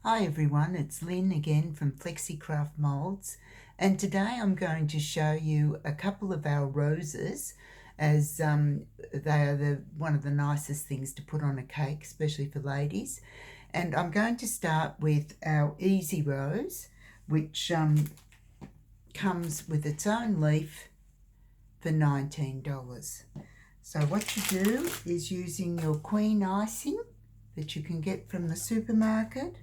Hi everyone, it's Lynn again from FlexiCraft Moulds, and today I'm going to show you a couple of our roses, as they are one of the nicest things to put on a cake, especially for ladies. And I'm going to start with our Easy Rose, which comes with its own leaf for $19. So what you do is, using your queen icing that you can get from the supermarket,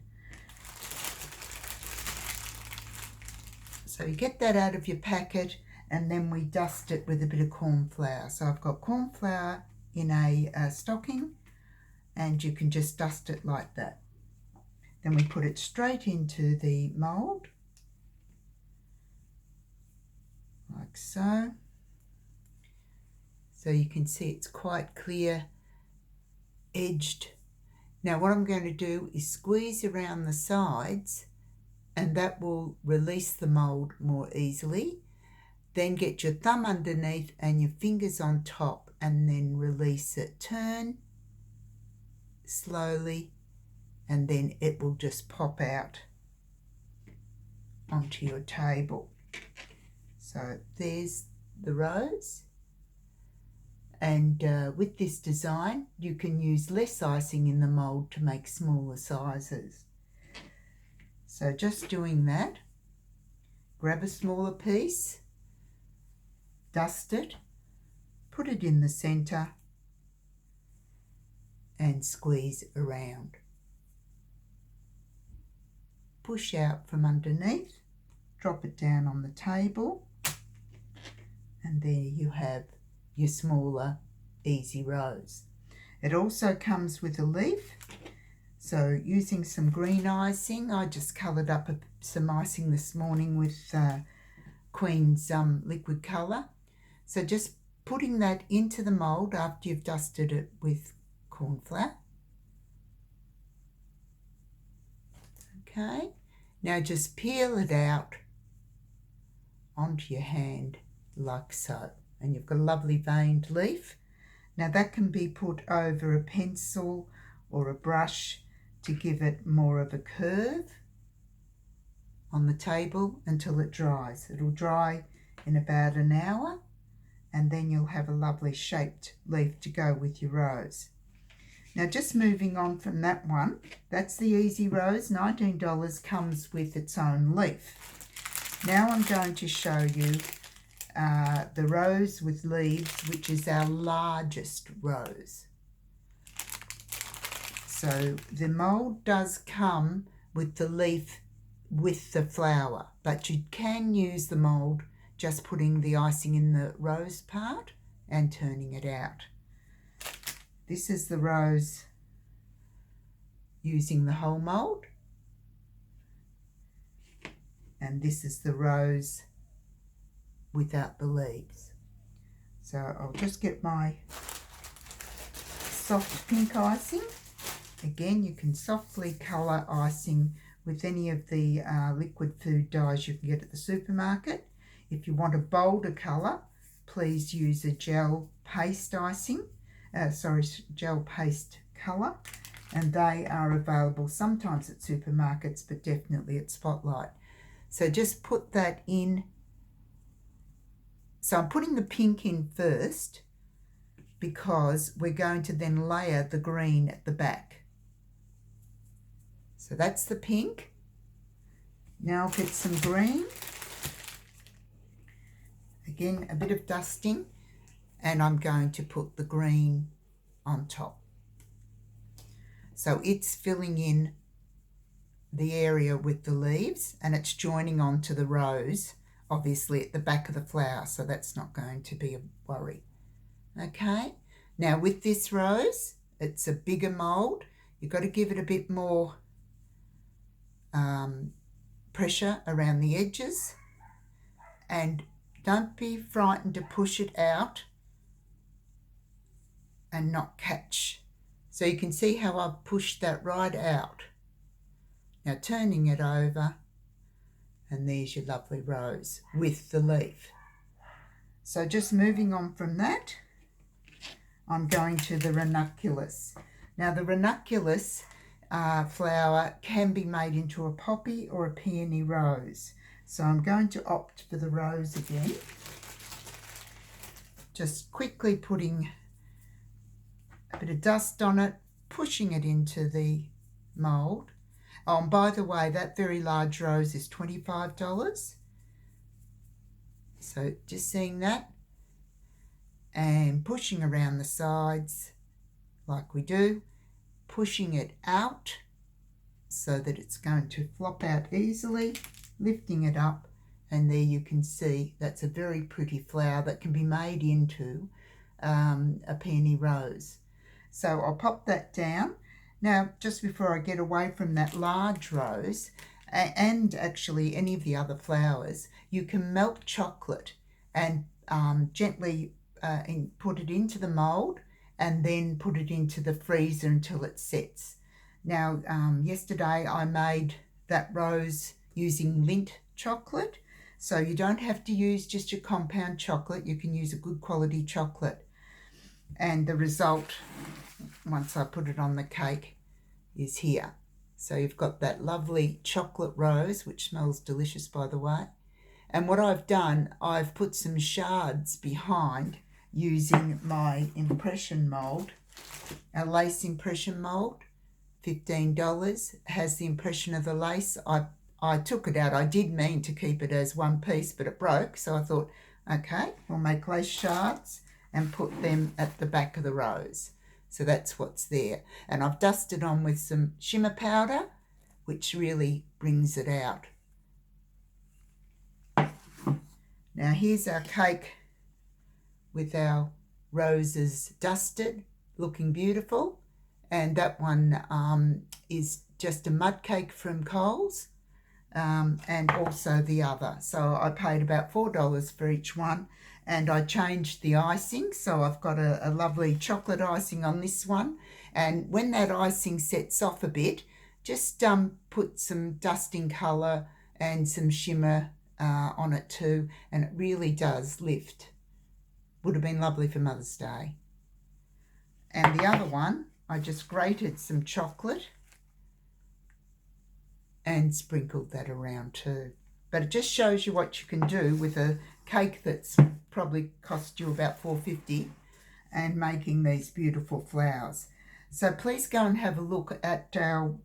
so you get that out of your packet, and then we dust it with a bit of corn flour. So I've got corn flour in a stocking, and you can just dust it like that. Then we put it straight into the mould, like so. So you can see it's quite clear edged. Now what I'm going to do is squeeze around the sides, and that will release the mould more easily. Then get your thumb underneath and your fingers on top, and then release it. Turn slowly, and then it will just pop out onto your table. So there's the rose. And with this design, you can use less icing in the mould to make smaller sizes. So just doing that, grab a smaller piece, dust it, put it in the centre, and squeeze around. Push out from underneath, drop it down on the table, and there you have your smaller Easy Rose. It also comes with a leaf. So using some green icing, I just coloured up some icing this morning with Queen's liquid colour. So just putting that into the mould after you've dusted it with corn flour. Okay, now just peel it out onto your hand like so, and you've got a lovely veined leaf. Now that can be put over a pencil or a brush to give it more of a curve on the table until it dries. It'll dry in about an hour, and then you'll have a lovely shaped leaf to go with your rose. Now just moving on from that one, that's the Easy Rose, $19, comes with its own leaf. Now I'm going to show you the rose with leaves, which is our largest rose. So the mould does come with the leaf with the flower, but you can use the mould just putting the icing in the rose part and turning it out. This is the rose using the whole mould, and this is the rose without the leaves. So I'll just get my soft pink icing. Again, you can softly colour icing with any of the liquid food dyes you can get at the supermarket. If you want a bolder colour, please use a gel paste icing, gel paste colour, and they are available sometimes at supermarkets, but definitely at Spotlight. So just put that in. So I'm putting the pink in first because we're going to then layer the green at the back. So that's the pink. Now I'll get some green. Again, a bit of dusting, and I'm going to put the green on top. So it's filling in the area with the leaves, and it's joining onto the rose, obviously at the back of the flower, so that's not going to be a worry. Okay, now with this rose, it's a bigger mould. You've got to give it a bit more pressure around the edges, and don't be frightened to push it out and not catch. So you can see how I've pushed that right out. Now turning it over, and there's your lovely rose with the leaf. So just moving on from that, I'm going to the ranunculus. Now the ranunculus flower can be made into a poppy or a peony rose. So I'm going to opt for the rose again. Just quickly putting a bit of dust on it, pushing it into the mould. Oh, and by the way, that very large rose is $25. So just seeing that and pushing around the sides like we do, pushing it out so that it's going to flop out easily, lifting it up, and there you can see that's a very pretty flower that can be made into a peony rose. So I'll pop that down. Now, just before I get away from that large rose, and actually any of the other flowers, you can melt chocolate and gently put it into the mould and then put it into the freezer until it sets. Now, yesterday I made that rose using Lindt chocolate, so you don't have to use just your compound chocolate, you can use a good quality chocolate. And the result, once I put it on the cake, is here. So you've got that lovely chocolate rose, which smells delicious, by the way. And what I've done, I've put some shards behind using my impression mould, a lace impression mould, $15, has the impression of the lace. I took it out. I did mean to keep it as one piece, but it broke. So I thought, okay, we'll make lace shards and put them at the back of the rose. So that's what's there. And I've dusted on with some shimmer powder, which really brings it out. Now here's our cake with our roses dusted, looking beautiful. And that one is just a mud cake from Coles, and also the other. So I paid about $4 for each one, and I changed the icing. So I've got a lovely chocolate icing on this one. And when that icing sets off a bit, just put some dusting colour and some shimmer on it too, and it really does lift. Would have been lovely for Mother's Day. And the other one, I just grated some chocolate and sprinkled that around too. But it just shows you what you can do with a cake that's probably cost you about $4.50 and making these beautiful flowers. So please go and have a look at our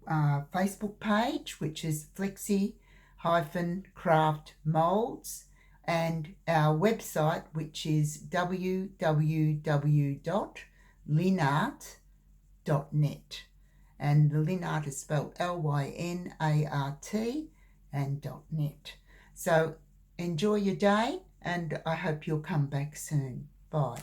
Facebook page, which is Flexi-Craft Moulds, and our website, which is www.lynart.net. And the Lynart is spelled Lynart and .net. So enjoy your day, and I hope you'll come back soon. Bye.